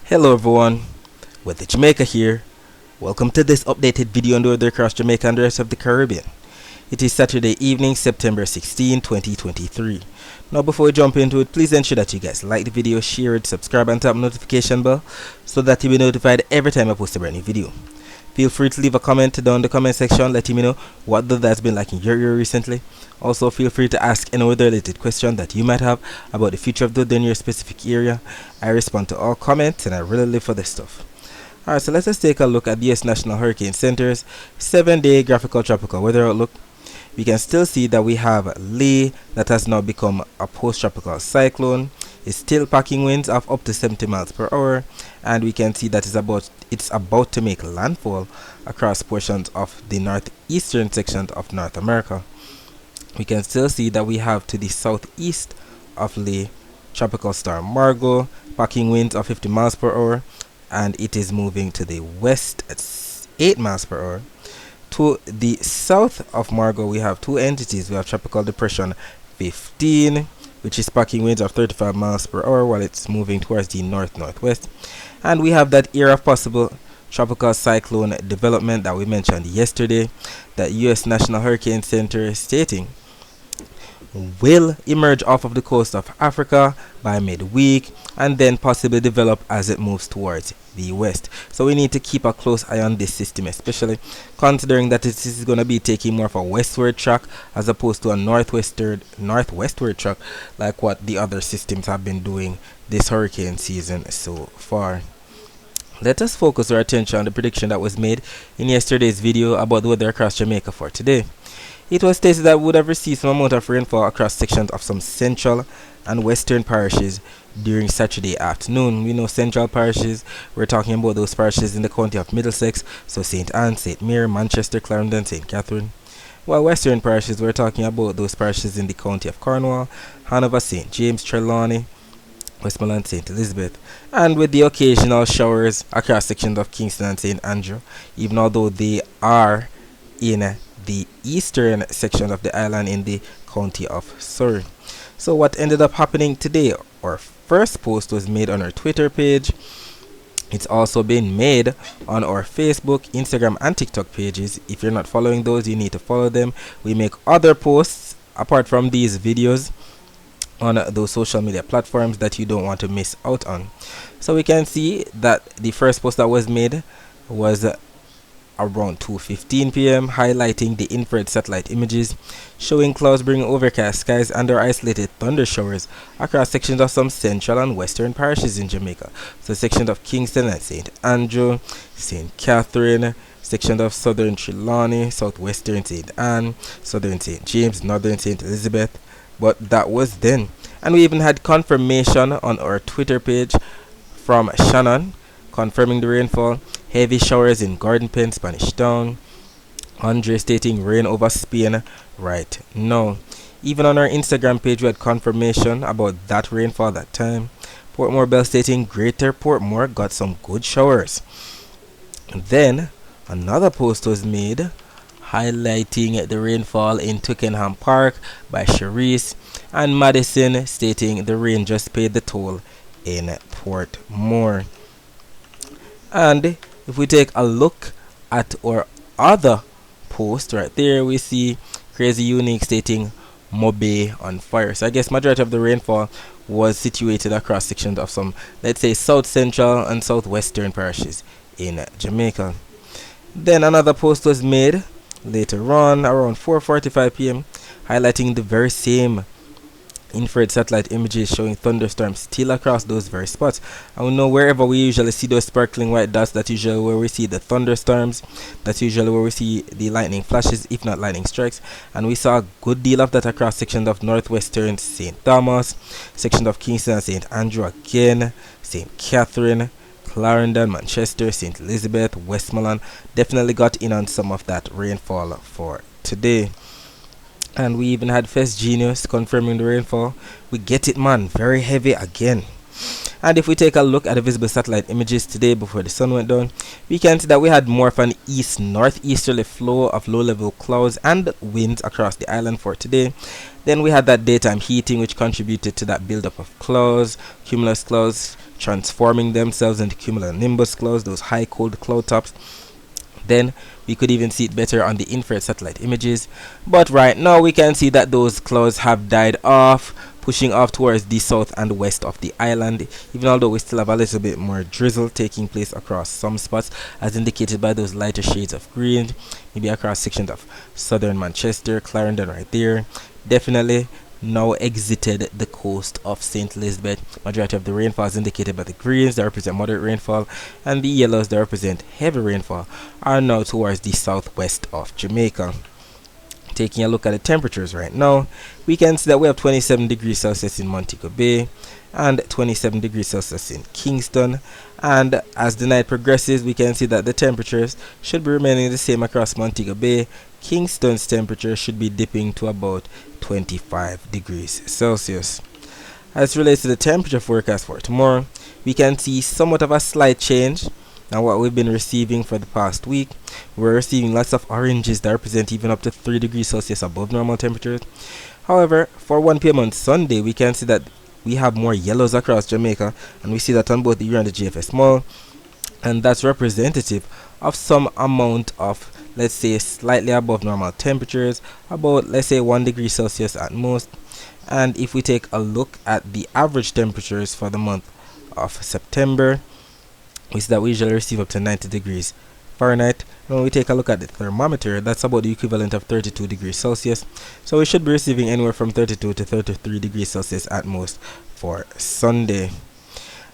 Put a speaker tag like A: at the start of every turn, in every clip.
A: Hello everyone, with Jamaica here. Welcome to this updated video on the weather across Jamaica and the rest of the Caribbean. It is Saturday evening, September 16, 2023. Now before we jump into it, please ensure that you guys like the video, share it, subscribe and tap the notification bell so that you'll be notified every time I post a brand new video. Feel free to leave a comment down in the comment section letting me know what the weather's been like in your area recently. Also feel free to ask any weather related question that you might have about the future of the weather in your specific area. I respond to all comments and I really live for this stuff. Alright, so let's just take a look at the US National Hurricane Center's 7-day graphical tropical weather outlook. We can still see that we have Lee that has now become a post-tropical cyclone. It's still packing winds of up to 70 miles per hour, and we can see that it's about to make landfall across portions of the northeastern section of North America. We can still see that we have to the southeast of Lee tropical storm Margot, packing winds of 50 miles per hour, and it is moving to the west at 8 miles per hour. To the south of Margot, we have two entities. We have tropical depression 15, which is packing winds of 35 miles per hour while it's moving towards the north-northwest. And we have that era of possible tropical cyclone development that we mentioned yesterday, that US National Hurricane Center is stating will emerge off of the coast of Africa by midweek and then possibly develop as it moves towards the west. So we need to keep a close eye on this system, especially considering that this is going to be taking more of a westward track as opposed to a northwestward track like what the other systems have been doing this hurricane season so far. Let us focus our attention on the prediction that was made in yesterday's video about the weather across Jamaica for today. It was stated that we would have received some amount of rainfall across sections of some central and western parishes during Saturday afternoon. We know central parishes, we're talking about those parishes in the county of Middlesex, so St. Anne, St. Mary, Manchester, Clarendon, St. Catherine. While western parishes, we're talking about those parishes in the county of Cornwall, Hanover, St. James, Trelawney, Westmoreland, St. Elizabeth, and with the occasional showers across sections of Kingston and St. Andrew, even although they are in the eastern section of the island in the county of Surrey. So what ended up happening today, our first post was made on our Twitter page. It's also been made on our Facebook, Instagram and TikTok pages. If you're not following those, you need to follow them. We make other posts apart from these videos on those social media platforms that you don't want to miss out on. So we can see that the first post that was made was around 2:15 p.m. highlighting the infrared satellite images showing clouds bringing overcast skies and or isolated thunder showers across sections of some central and western parishes in Jamaica. So sections of Kingston and St. Andrew, St. Catherine, sections of southern Trelawney, southwestern St. Anne, southern St. James, northern St. Elizabeth. But that was then. And we even had confirmation on our Twitter page from Shannon confirming the rainfall. Heavy showers in Garden Pen, Spanish Town. Andre stating rain over Spain right now. Even on our Instagram page we had confirmation about that rainfall that time. Portmore Bell stating Greater Portmore got some good showers. And then another post was made highlighting the rainfall in Twickenham Park by Sharice, and Madison stating the rain just paid the toll in Portmore. And if we take a look at our other post right there, we see Crazy Unique stating Mobe on fire. So I guess majority of the rainfall was situated across sections of some, let's say, south central and southwestern parishes in Jamaica. Then another post was made later on around 4:45 p.m. highlighting the very same infrared satellite images showing thunderstorms still across those very spots. And we know wherever we usually see those sparkling white dots, that's usually where we see the thunderstorms, that's usually where we see the lightning flashes, if not lightning strikes. And we saw a good deal of that across sections of northwestern St. Thomas, sections of Kingston and St. Andrew again, St. Catherine, Clarendon, Manchester, St. Elizabeth, Westmoreland. Definitely got in on some of that rainfall for today. And we even had Fest Genius confirming the rainfall. We get it, man, very heavy again. And if we take a look at the visible satellite images today before the sun went down, we can see that we had more of an east-northeasterly flow of low-level clouds and winds across the island for today. Then we had that daytime heating which contributed to that buildup of clouds, cumulus clouds transforming themselves into cumulonimbus clouds, those high cold cloud tops. Then we could even see it better on the infrared satellite images, but right now we can see that those clouds have died off, pushing off towards the south and west of the island, even although we still have a little bit more drizzle taking place across some spots, as indicated by those lighter shades of green, maybe across sections of southern Manchester, Clarendon right there. Definitely now exited the coast of St. Elizabeth. Majority of the rainfall is indicated by the greens that represent moderate rainfall, and the yellows that represent heavy rainfall are now towards the southwest of Jamaica. Taking a look at the temperatures right now, we can see that we have 27 degrees Celsius in Montego Bay and 27 degrees Celsius in Kingston, and as the night progresses we can see that the temperatures should be remaining the same across Montego Bay. Kingston's temperature should be dipping to about 25 degrees Celsius. As it relates to the temperature forecast for tomorrow, we can see somewhat of a slight change than what we've been receiving for the past week. We're receiving lots of oranges that represent even up to 3 degrees Celsius above normal temperatures. However, for 1 p.m. on Sunday, we can see that we have more yellows across Jamaica, and we see that on both the Euro and the GFS mall, and that's representative of some amount of, let's say, slightly above normal temperatures, about, let's say, 1 degree Celsius at most. And if we take a look at the average temperatures for the month of September, we see that we usually receive up to 90 degrees Fahrenheit. When we take a look at the thermometer, that's about the equivalent of 32 degrees Celsius. So we should be receiving anywhere from 32 to 33 degrees Celsius at most for Sunday.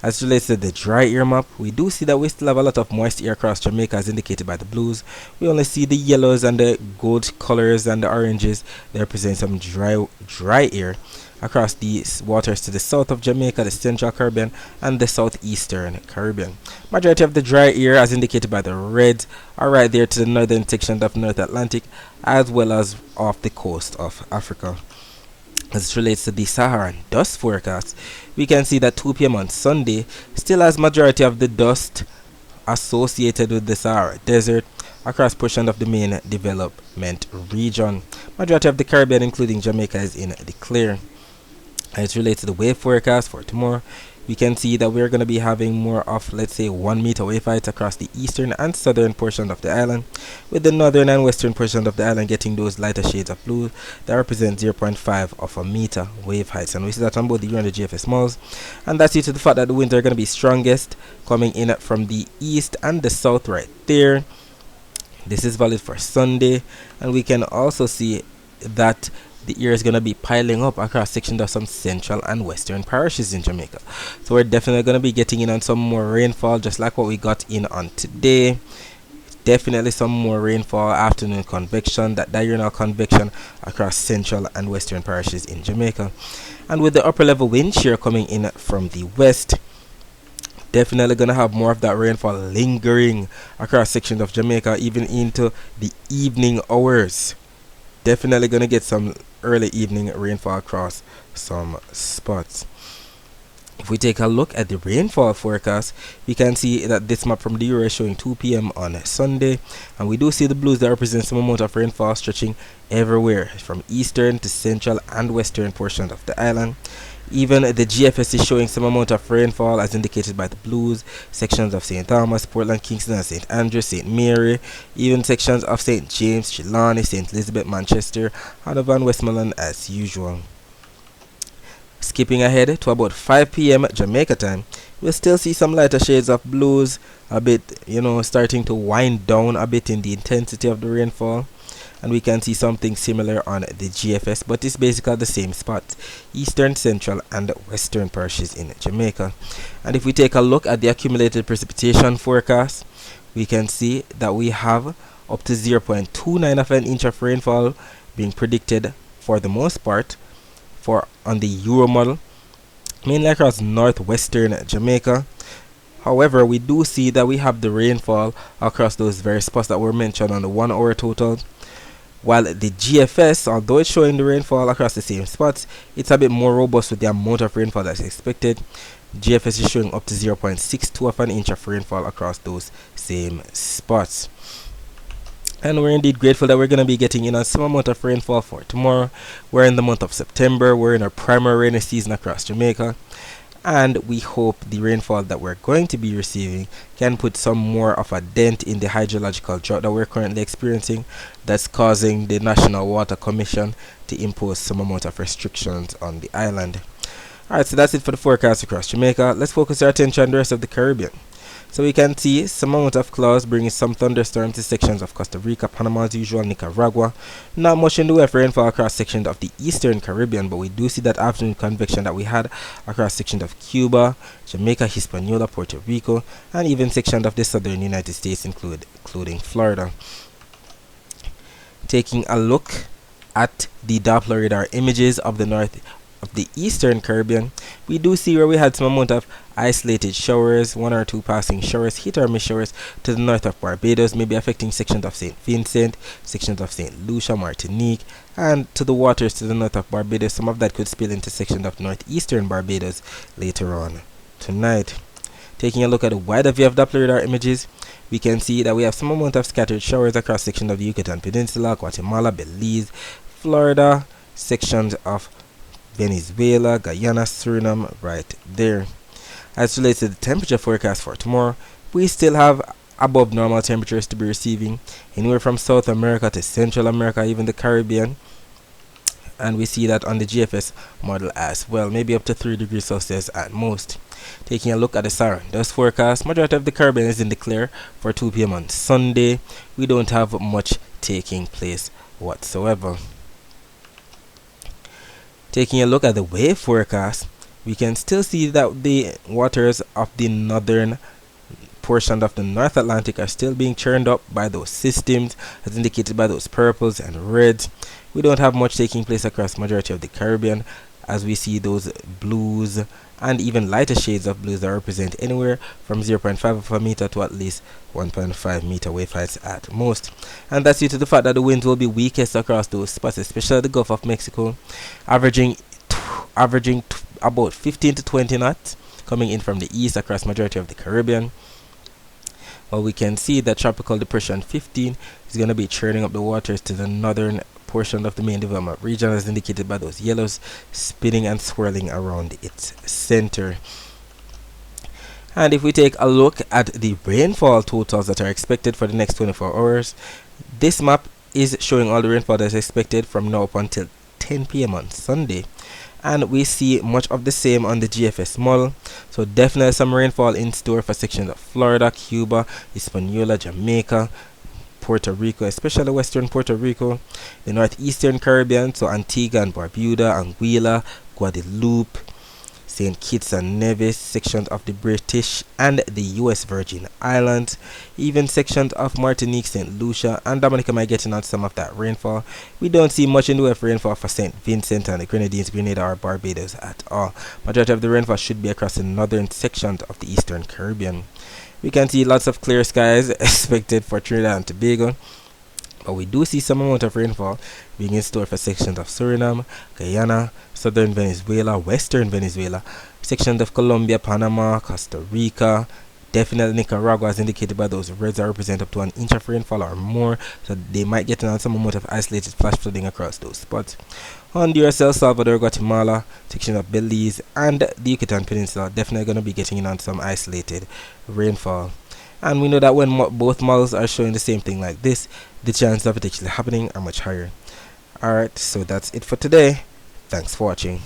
A: As it relates to the dry air map, we do see that we still have a lot of moist air across Jamaica as indicated by the blues. We only see the yellows and the gold colors and the oranges. They represent some dry air across the waters to the south of Jamaica, the Central Caribbean, and the Southeastern Caribbean. Majority of the dry air, as indicated by the reds, are right there to the northern section of North Atlantic, as well as off the coast of Africa. As it relates to the Saharan dust forecast, we can see that 2 p.m. on Sunday still has majority of the dust associated with the Sahara Desert across portion of the main development region. Majority of the Caribbean, including Jamaica, is in the clear. As it relates to the wave forecast for tomorrow, we can see that we're going to be having more of, let's say, 1 meter wave heights across the eastern and southern portion of the island, with the northern and western portion of the island getting those lighter shades of blue that represent 0.5 of a meter wave heights. And we see that on both the Euro and the GFS malls, and that's due to the fact that the winds are going to be strongest coming in from the east and the south right there. This is valid for Sunday, and we can also see that the air is going to be piling up across sections of some central and western parishes in Jamaica. So we're definitely going to be getting in on some more rainfall, just like what we got in on today. Definitely some more rainfall, afternoon convection, that diurnal convection across central and western parishes in Jamaica. And with the upper level wind shear coming in from the west, definitely going to have more of that rainfall lingering across sections of Jamaica, even into the evening hours. Definitely going to get some early evening rainfall across some spots. If we take a look at the rainfall forecast, we can see that this map from the Euro is showing 2 p.m. on Sunday, and we do see the blues that represent some amount of rainfall stretching everywhere from eastern to central and western portions of the island. Even the GFS is showing some amount of rainfall as indicated by the blues, sections of St. Thomas, Portland, Kingston, and St. Andrew, St. Mary, even sections of St. James, Trelawney, St. Elizabeth, Manchester, Hanover, and Westmoreland as usual. Skipping ahead to about 5 p.m. Jamaica time, we'll still see some lighter shades of blues, a bit, starting to wind down a bit in the intensity of the rainfall. And we can see something similar on the GFS, but it's basically the same spot, eastern, central, and western parishes in Jamaica. And if we take a look at the accumulated precipitation forecast, we can see that we have up to 0.29 of an inch of rainfall being predicted for the most part on the Euro model, mainly across northwestern Jamaica. However, we do see that we have the rainfall across those various spots that were mentioned on the 1 hour total. While the GFS, although it's showing the rainfall across the same spots, it's a bit more robust with the amount of rainfall that's expected. GFS is showing up to 0.62 of an inch of rainfall across those same spots. And we're indeed grateful that we're going to be getting in on some amount of rainfall for tomorrow. We're in the month of September. We're in our primary rainy season across Jamaica. and we hope the rainfall that we're going to be receiving can put some more of a dent in the hydrological drought that we're currently experiencing, that's causing the National Water Commission to impose some amount of restrictions on the island. Alright, so that's it for the forecast across Jamaica. Let's focus our attention on the rest of the Caribbean. So we can see some amount of clouds bringing some thunderstorms to sections of Costa Rica, Panama as usual, Nicaragua. Not much in the way of rainfall across sections of the Eastern Caribbean, but we do see that afternoon convection that we had across sections of Cuba, Jamaica, Hispaniola, Puerto Rico, and even sections of the southern United States, including Florida. Taking a look at the Doppler radar images of the Eastern Caribbean, we do see where we had some amount of isolated showers, one or two passing showers, hit or miss showers to the north of Barbados, maybe affecting sections of St. Vincent, sections of St. Lucia, Martinique, and to the waters to the north of Barbados. Some of that could spill into sections of northeastern Barbados later on tonight. Taking a look at a wider view of Doppler radar images, we can see that we have some amount of scattered showers across sections of the Yucatan Peninsula, Guatemala, Belize, Florida, sections of Venezuela, Guyana, Suriname, right there. As relates to the temperature forecast for tomorrow, we still have above normal temperatures to be receiving anywhere from South America to Central America, even the Caribbean. And we see that on the GFS model as well, maybe up to 3 degrees Celsius at most. Taking a look at the siren dust forecast, majority of the Caribbean is in the clear for 2 p.m. on Sunday. We don't have much taking place whatsoever. Taking a look at the wave forecast, we can still see that the waters of the northern portion of the North Atlantic are still being churned up by those systems, as indicated by those purples and reds. We don't have much taking place across majority of the Caribbean, as we see those blues and even lighter shades of blues that represent anywhere from 0.5 of a meter to at least 1.5 meter wave heights at most. And that's due to the fact that the winds will be weakest across those spots, especially the Gulf of Mexico, averaging about 15 to 20 knots coming in from the east across majority of the Caribbean. Well, we can see that Tropical Depression 15 is going to be churning up the waters to the northern portion of the main development region, as indicated by those yellows, spinning and swirling around its center. And if we take a look at the rainfall totals that are expected for the next 24 hours, this map is showing all the rainfall that is expected from now up until 10 p.m. on Sunday. And we see much of the same on the GFS model, so definitely some rainfall in store for sections of Florida, Cuba, Hispaniola, Jamaica, Puerto Rico, especially western Puerto Rico, the northeastern Caribbean, so Antigua and Barbuda, Anguilla, Guadeloupe, St. Kitts and Nevis, sections of the British and the US Virgin Islands, even sections of Martinique, St. Lucia, and Dominica might get in on some of that rainfall. We don't see much in the way of rainfall for St. Vincent and the Grenadines, Grenada, or Barbados at all. Majority of the rainfall should be across the northern sections of the Eastern Caribbean. We can see lots of clear skies expected for Trinidad and Tobago, but we do see some amount of rainfall being in store for sections of Suriname, Guyana, southern Venezuela, western Venezuela, sections of Colombia, Panama, Costa Rica, definitely Nicaragua, as indicated by those reds that represent up to an inch of rainfall or more, so they might get on some amount of isolated flash flooding across those spots. Honduras, El Salvador, Guatemala, section of Belize, and the Yucatan Peninsula definitely going to be getting in on some isolated rainfall. And we know that when both models are showing the same thing like this, the chances of it actually happening are much higher. Alright, so that's it for today. Thanks for watching.